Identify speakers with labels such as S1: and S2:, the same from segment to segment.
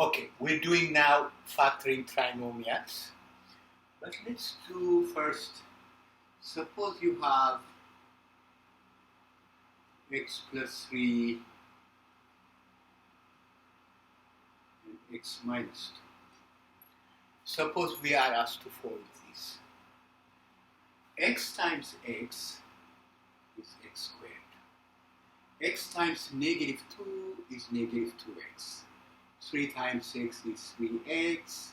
S1: Okay, we're doing now factoring trinomials. But let's do first, suppose you have x plus 3 and x minus 2. Suppose we are asked to fold this. X times x is x squared. X times negative 2 is negative 2x. 3 times x is 3x,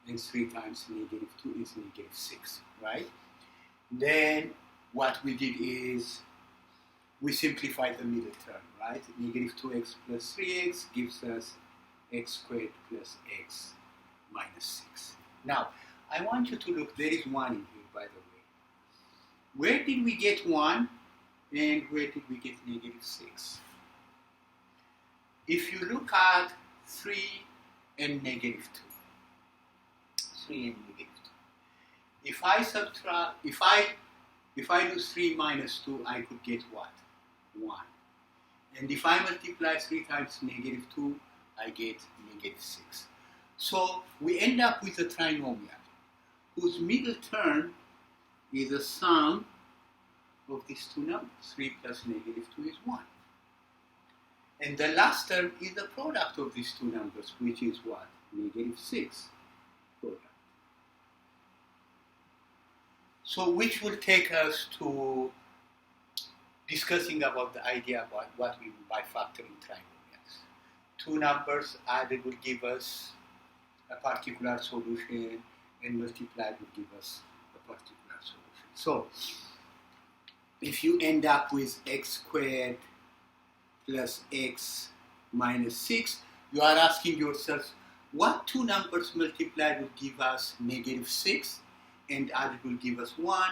S1: and 3 times negative 2 is negative 6, right? Then what we did is we simplified the middle term, right? Negative 2x plus 3x gives us x squared plus x minus 6. Now, I want you to look, there is 1 in here, by the way. Where did we get 1 and where did we get negative 6? If you look at 3 and negative 2, 3 and negative 2. If I subtract, if I do 3 minus 2, I could get what? 1. And if I multiply 3 times negative 2, I get negative 6. So we end up with a trinomial whose middle term is the sum of these two numbers. 3 plus negative 2 is 1. And the last term is the product of these two numbers, which is what? Negative 6 product. So which will take us to discussing about the idea about what we mean by factoring trinomials. Two numbers added will give us a particular solution, and multiplied will give us a particular solution. So if you end up with x squared plus x minus 6, you are asking yourself, what two numbers multiplied will give us negative 6 and added will give us 1,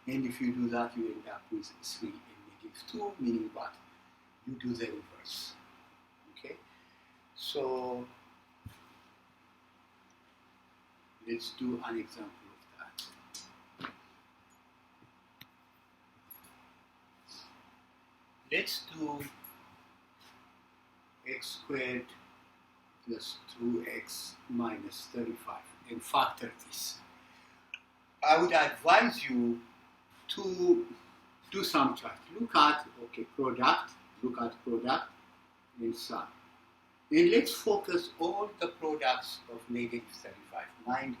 S1: and if you do that you end up with 3 and negative 2, meaning what? You do the reverse. Okay? So let's do an example of that. Let's do x squared plus 2x minus 35 and factor this. I would advise you to do some chart. Look at, product, look at product and sum. And let's focus on the products of negative 35. Mind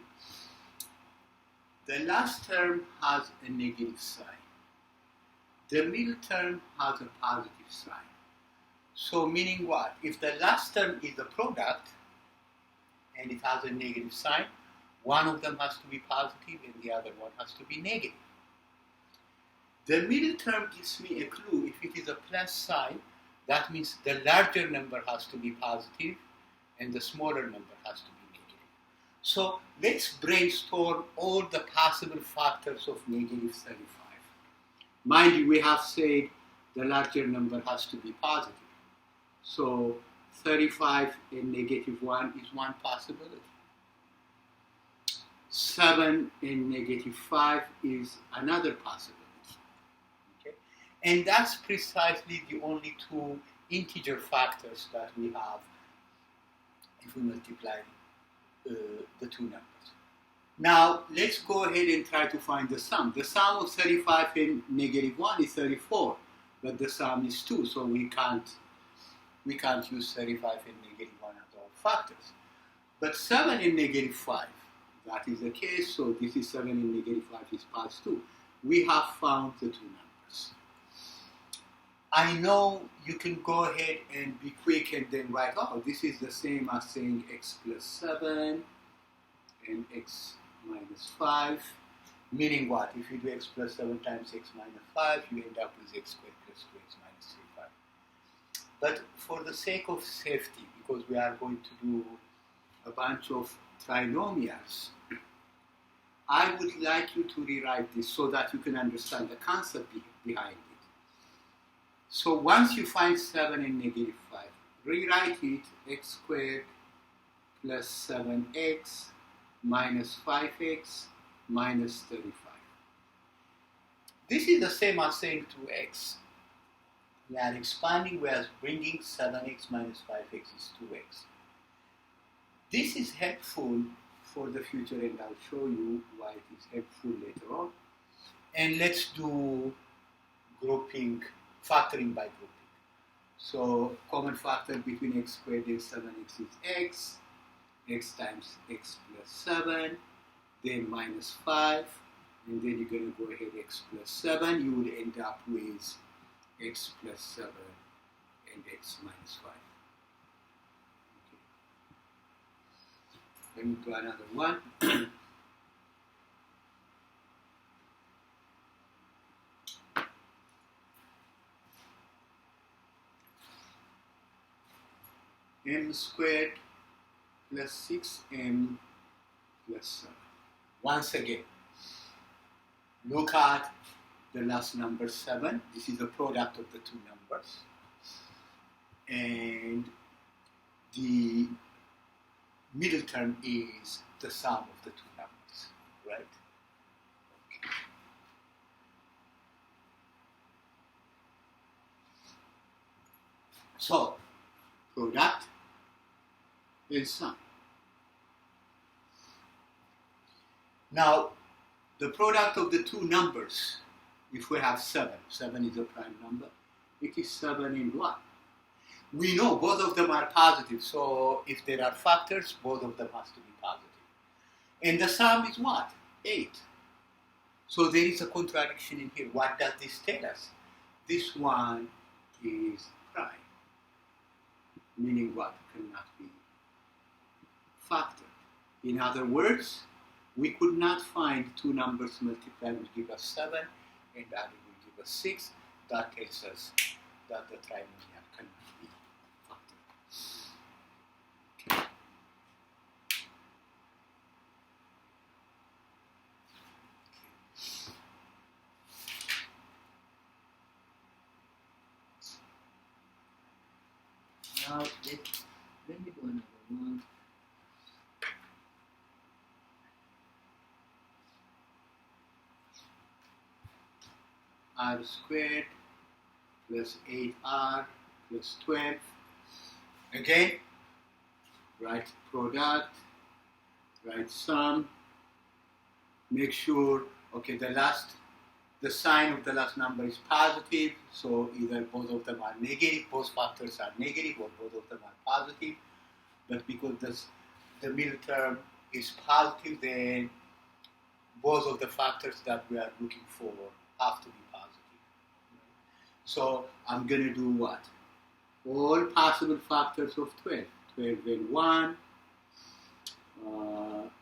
S1: you, the last term has a negative sign. The middle term has a positive sign. So meaning what? If the last term is the product and it has a negative sign, one of them has to be positive and the other one has to be negative. The middle term gives me a clue. If it is a plus sign, that means the larger number has to be positive and the smaller number has to be negative. So let's brainstorm all the possible factors of negative 35. Mind you, we have said the larger number has to be positive. So 35 and negative 1 is one possibility. 7 and negative 5 is another possibility. Okay? And that's precisely the only two integer factors that we have if we multiply the two numbers. Now, let's go ahead and try to find the sum. The sum of 35 and negative 1 is 34, but the sum is 2, so we can't use 35 and negative 1 as our factors. But 7 and negative 5, that is the case, so this is 7 and negative 5 is past 2. We have found the two numbers. I know you can go ahead and be quick and then write, oh, this is the same as saying x plus 7 and x minus 5, meaning what? If you do x plus 7 times x minus 5, you end up with x squared plus 2x minus 3, 5. But for the sake of safety, because we are going to do a bunch of trinomials, I would like you to rewrite this so that you can understand the concept behind it. So once you find 7 and negative 5, rewrite it x squared plus 7x minus 5x minus 35. This is the same as saying 2x. We are expanding, we are bringing 7x minus 5x is 2x. This is helpful for the future, and I'll show you why it is helpful later on. And let's do grouping, factoring by grouping. So common factor between x squared and 7x is x times x plus 7, then minus 5, and then you're going to go ahead x plus 7. You will end up with x plus 7 and x minus 5. Okay. Let me do another one. M squared plus 6m plus 7. Once again, look at the last number 7. This is the product of the two numbers. And the middle term is the sum of the two numbers, right? Okay. So, product and sum. Now, the product of the two numbers, if we have 7 is a prime number, it is 7 and 1. We know both of them are positive, so if there are factors, both of them has to be positive. And the sum is what? 8. So there is a contradiction in here. What does this tell us? This one is prime, meaning what? Cannot be factored. In other words, we could not find two numbers multiplied will give us 7 and added will give us 6. That tells us that the trinomial cannot be factored. Okay. Now let me do another one. R squared plus 8r plus 12. Again, write product, write sum. Make sure, okay, the sign of the last number is positive, so either both of them are negative, both factors are negative, or both of them are positive. But because the middle term is positive, then both of the factors that we are looking for have to be positive. So I'm going to do what? All possible factors of 12. 12 and 1,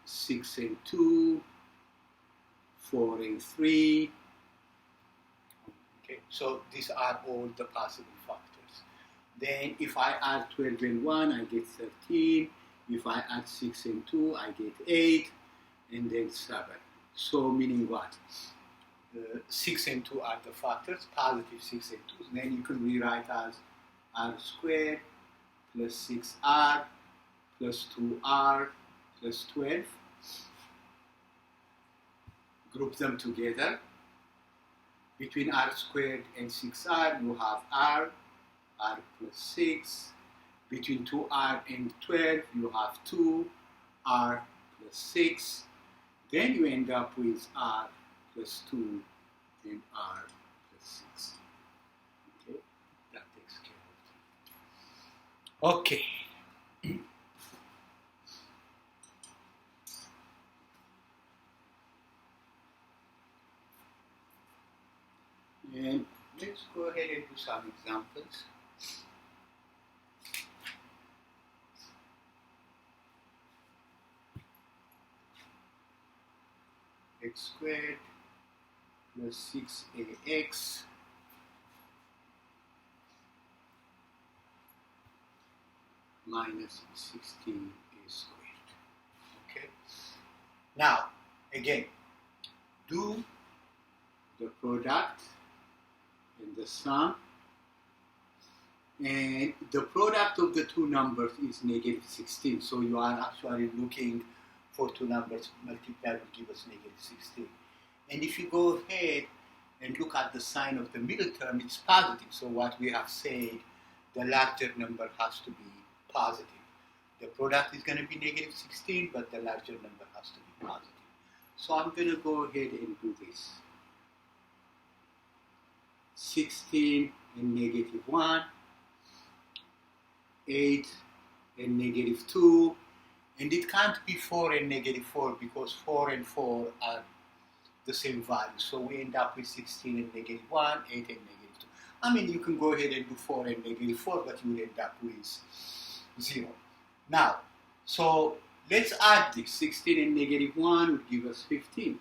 S1: 6 and 2, 4 and 3. Okay, so these are all the possible factors. Then if I add 12 and 1, I get 13. If I add 6 and 2, I get 8, and then 7. So meaning what? 6 and 2 are the factors, positive 6 and 2. Then you can rewrite as r squared plus 6r plus 2r plus 12. Group them together. Between r squared and 6r, you have r plus 6. Between 2r and 12, you have 2, r plus 6. Then you end up with r plus 2 and r plus 6. Okay, that takes care of it. Okay. And let's go ahead and do some examples. X squared plus 6ax minus 16a squared. Okay. Now, again, do the product and the sum, and the product of the two numbers is negative 16. So you are actually looking for two numbers multiplied will give us negative 16. And if you go ahead and look at the sign of the middle term, it's positive. So what we have said, the larger number has to be positive. The product is going to be negative 16, but the larger number has to be positive. So I'm going to go ahead and do this. 16 and negative 1, 8 and negative 2, and it can't be 4 and negative 4 because 4 and 4 are the same value. So we end up with 16 and negative 1, 8 and negative 2. I mean, you can go ahead and do 4 and negative 4, but you will end up with 0. Now, so let's add this. 16 and negative 1 would give us 15.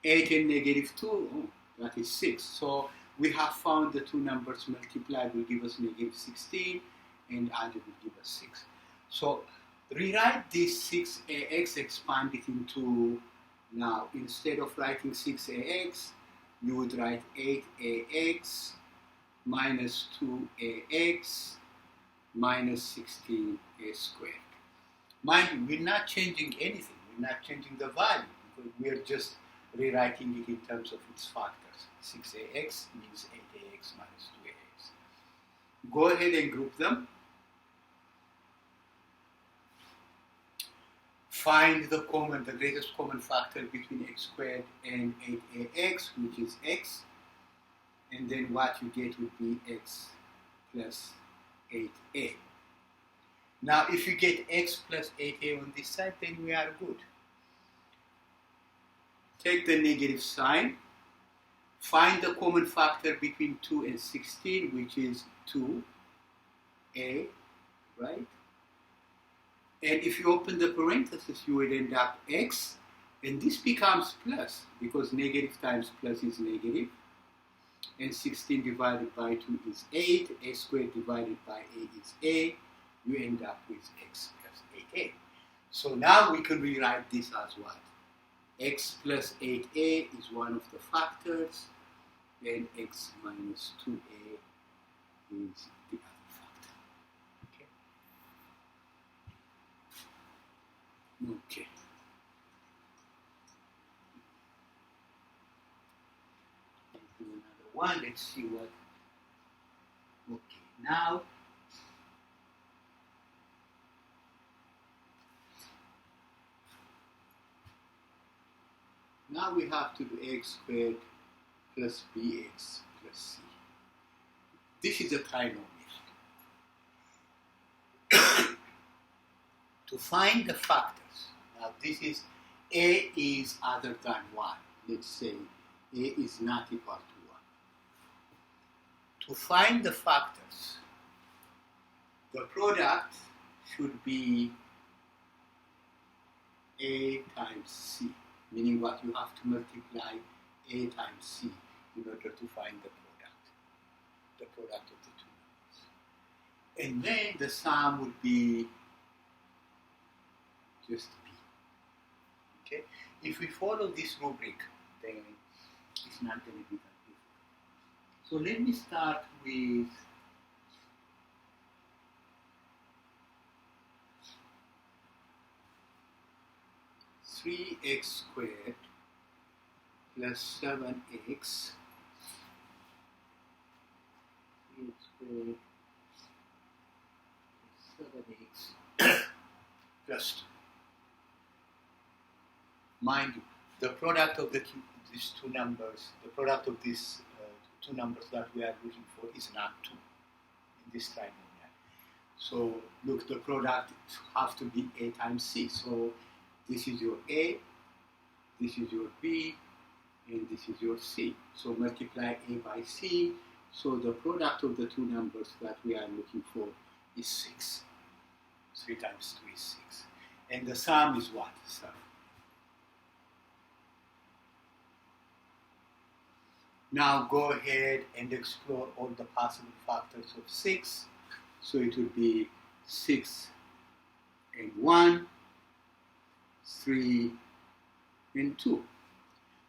S1: 8 and negative 2, oh, that is 6. So we have found the two numbers multiplied will give us negative 16 and added will give us 6. So rewrite this 6ax, expand it into, now instead of writing 6ax, you would write 8ax minus 2ax minus 16a squared. Mind you, we're not changing anything. We're not changing the value. We're just rewriting it in terms of its factors. 6ax means 8ax minus 2ax. Go ahead and group them. Find the greatest common factor between x squared and 8ax, which is x. And then what you get would be x plus 8a. Now, if you get x plus 8a on this side, then we are good. Take the negative sign. Find the common factor between 2 and 16, which is 2a, right? And if you open the parenthesis, you will end up x, and this becomes plus, because negative times plus is negative, and 16 divided by 2 is 8, a squared divided by a is a, you end up with x plus 8a. So now we can rewrite this as what? X plus 8a is one of the factors, and x minus 2a is the other factor. Okay. Let's do another one. Let's see what. Okay, now. Now we have to do x squared plus bx plus c. This is a trinomial. To find the factors, now this is a is other than 1. Let's say a is not equal to 1. To find the factors, the product should be a times c. Meaning what you have to multiply a times c in order to find the product of the two numbers. And then the sum would be just b. Okay? If we follow this rubric, then it's not going to be that difficult. So let me start with three x squared plus 7x, 3x squared plus 7x plus 2. Mind you, the product of these two numbers, the product of these two numbers that we are looking for is not 2 in this trinomial. So look, the product has to be a times c. So this is your a, this is your b, and this is your c. So multiply a by c. So the product of the two numbers that we are looking for is 6. 3 times 2 is 6. And the sum is what? 7. Now go ahead and explore all the possible factors of 6. So it would be 6 and 1, 3 and 2.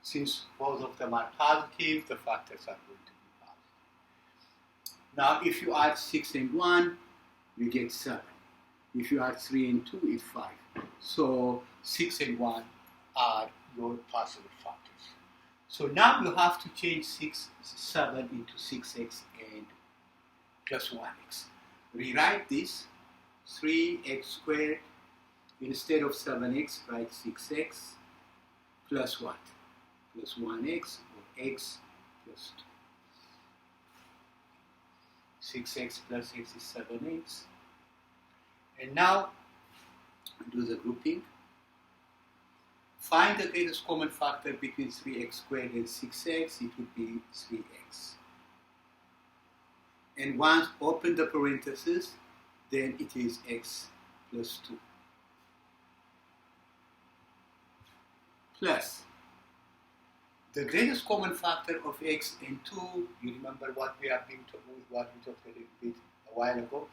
S1: Since both of them are positive, the factors are going to be positive. Now if you add 6 and 1, you get 7. If you add 3 and 2, it's 5. So 6 and 1 are your possible factors. So now you have to change 7 into 6x and plus 1x. Rewrite this. 3x squared, instead of 7x, write 6x plus what? Plus 1x, or x plus 2. 6x plus x is 7x. And now do the grouping. Find the greatest common factor between 3x squared and 6x. It would be 3x. And once open the parentheses, then it is x plus 2. Plus the greatest common factor of x and 2, you remember what we have been talking with, what we talked a little bit a while ago.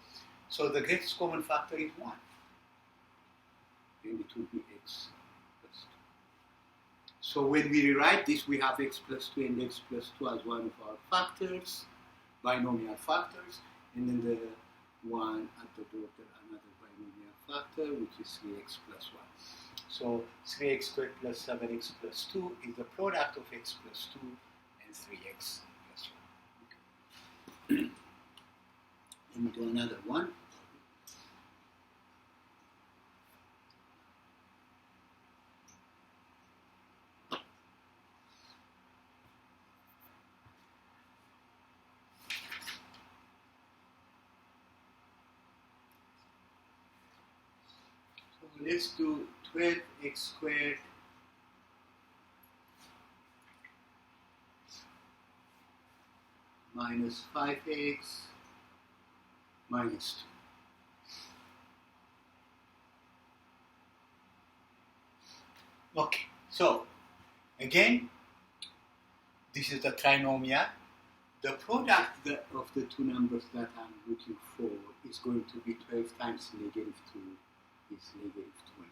S1: So the greatest common factor is 1. Then it will be x plus 2. So when we rewrite this, we have x plus 2 and x plus 2 as one of our factors, binomial factors, and then the one at the border, another binomial factor, which is 3x plus 1. So 3x squared plus 7x plus 2 is the product of x plus 2 and 3x plus 1. Okay. Let me do another one. So let's do 12x squared minus 5x minus 2. Okay, so again, this is the trinomial. The product of the two numbers that I'm looking for is going to be 12 times negative 2 is negative 24.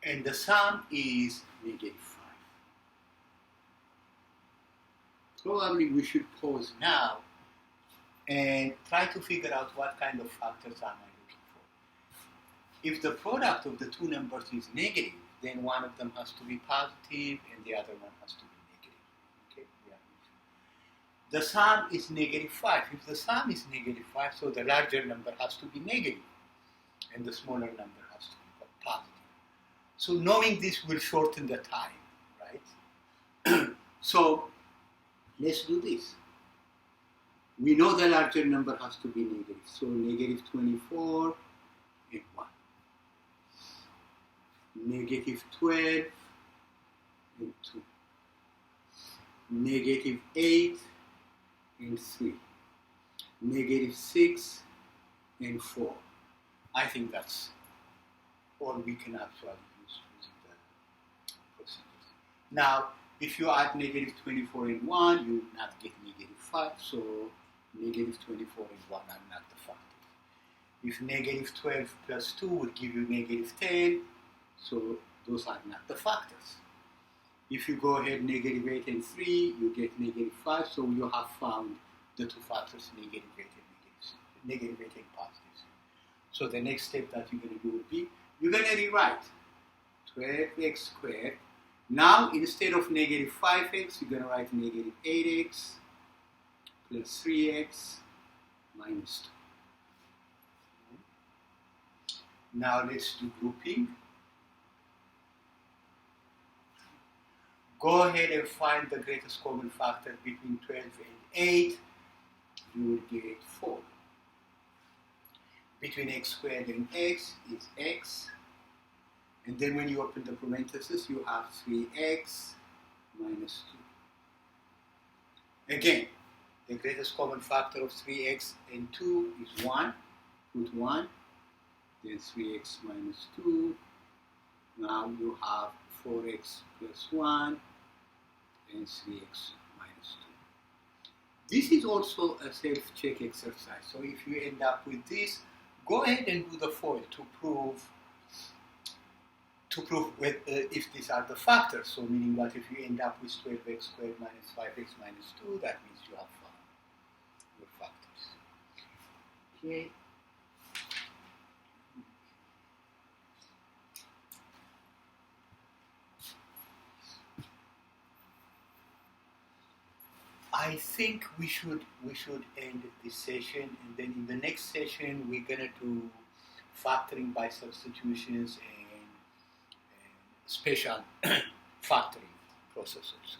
S1: And the sum is negative 5. Probably we should pause now and try to figure out what kind of factors am I looking for. If the product of the two numbers is negative, then one of them has to be positive and the other one has to be negative. Okay? Yeah. The sum is negative 5. If the sum is negative 5, so the larger number has to be negative and the smaller number has to be positive. So knowing this will shorten the time, right? So let's do this. We know the larger number has to be negative. So negative 24 and 1. Negative 12 and 2. Negative 8 and 3. Negative 6 and 4. I think that's all we can actually use using the procedures. Now, if you add negative 24 and 1, you will not get negative 5, so negative 24 and 1 are not the factors. If negative 12 plus 2 would give you negative 10, so those are not the factors. If you go ahead negative 8 and 3, you get negative 5, so you have found the two factors, negative 8 and negative 8 and positive 3. So the next step that you're going to do will be, you're going to rewrite 12x squared. Now, instead of negative 5x, you're going to write negative 8x plus 3x minus 2. Now, let's do grouping. Go ahead and find the greatest common factor between 12 and 8. You will get 4. Between x squared and x is x. And then when you open the parentheses, you have 3x minus 2. Again, the greatest common factor of 3x and 2 is 1. Put 1. Then 3x minus 2. Now you have 4x plus 1 and 3x minus 2. This is also a self-check exercise. So if you end up with this, go ahead and do the FOIL to prove if these are the factors. So meaning what if you end up with 12x squared minus 5x minus 2, that means you have found your factors. Okay. I I think we should end this session, and then in the next session we're gonna do factoring by substitutions and special factoring processes.